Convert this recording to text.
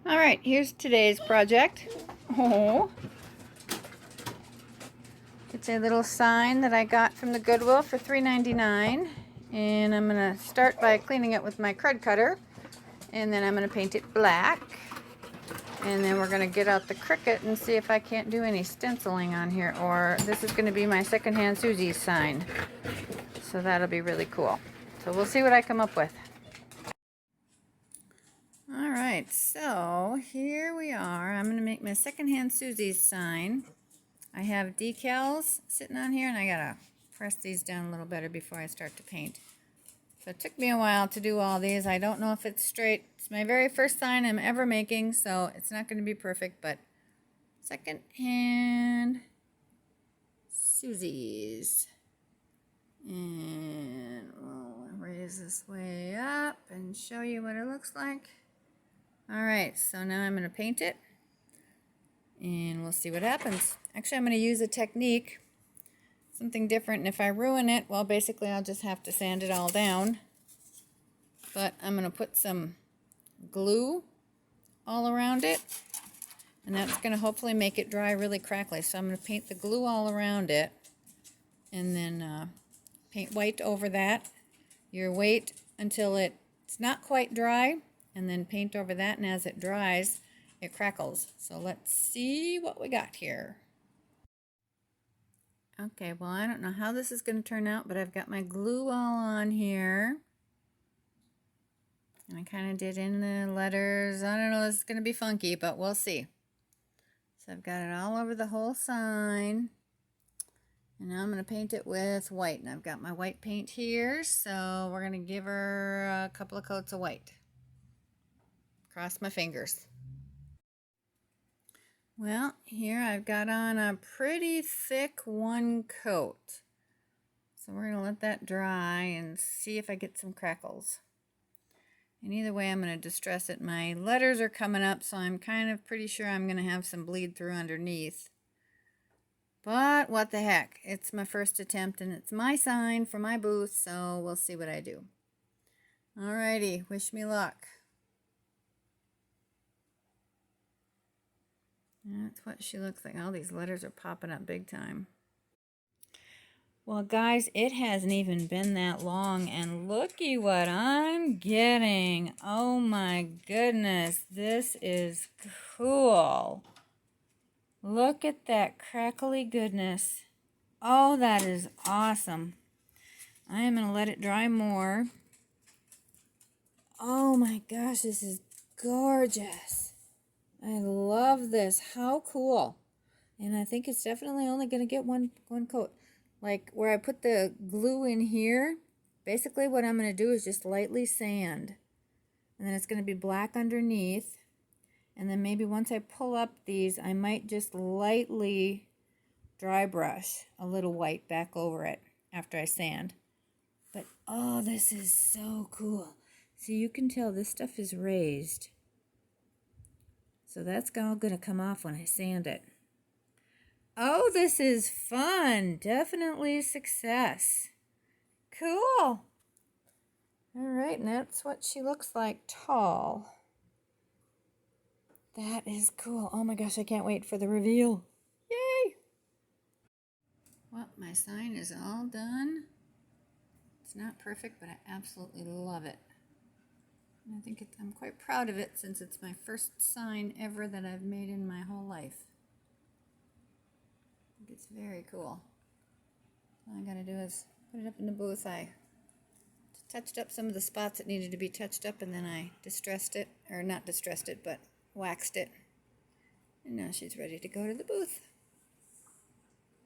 Alright, here's today's project. Oh, it's a little sign that I got from the Goodwill for $3.99, and I'm going to start by cleaning it with my crud cutter, and then I'm going to paint it black, and then we're going to get out the Cricut and see if I can't do any stenciling on here, or this is going to be my secondhand Susie's sign, so that'll be really cool. So we'll see what I come up with. Alright, so here we are. I'm going to make my secondhand Susie's sign. I have decals sitting on here, and I got to press these down a little better before I start to paint. So it took me a while to do all these. I don't know if it's straight. It's my very first sign I'm ever making, so it's not going to be perfect, but secondhand Susie's. And we'll raise this way up and show you what it looks like. Alright, so now I'm going to paint it, and we'll see what happens. Actually, I'm going to use a technique, something different, and if I ruin it, well, basically I'll just have to sand it all down. But I'm going to put some glue all around it, and that's going to hopefully make it dry really crackly. So I'm going to paint the glue all around it, and then paint white over that. You wait until it's not quite dry, and then paint over that, and as it dries, it crackles. So let's see what we got here. Okay, well, I don't know how this is going to turn out, but I've got my glue all on here. And I kind of did in the letters. I don't know, this is going to be funky, but we'll see. So I've got it all over the whole sign. And now I'm going to paint it with white. And I've got my white paint here, so we're going to give her a couple of coats of white. Cross my fingers. Well, here I've got on a pretty thick one coat. So we're going to let that dry and see if I get some crackles. And either way, I'm going to distress it. My letters are coming up, so I'm kind of pretty sure I'm going to have some bleed through underneath. But what the heck, it's my first attempt, and it's my sign for my booth, so we'll see what I do. Alrighty, wish me luck. That's what she looks like. All these letters are popping up big time. Well, guys, it hasn't even been that long, and looky what I'm getting. Oh my goodness, this is cool. Look at that crackly goodness. Oh, that is awesome. I am going to let it dry more. Oh my gosh, this is gorgeous. I love this. How cool. And I think it's definitely only going to get one coat. Like where I put the glue in here, basically what I'm going to do is just lightly sand. And then it's going to be black underneath. And then maybe once I pull up these, I might just lightly dry brush a little white back over it after I sand. But oh, this is so cool. See, you can tell this stuff is raised. So that's all going to come off when I sand it. Oh, this is fun. Definitely success. Cool. All right, and that's what she looks like tall. That is cool. Oh my gosh, I can't wait for the reveal. Yay! Well, my sign is all done. It's not perfect, but I absolutely love it. I think I'm quite proud of it since it's my first sign ever that I've made in my whole life. I think it's very cool. All I gotta do is put it up in the booth. I touched up some of the spots that needed to be touched up, and then I distressed it, or not distressed it, but waxed it. And now she's ready to go to the booth.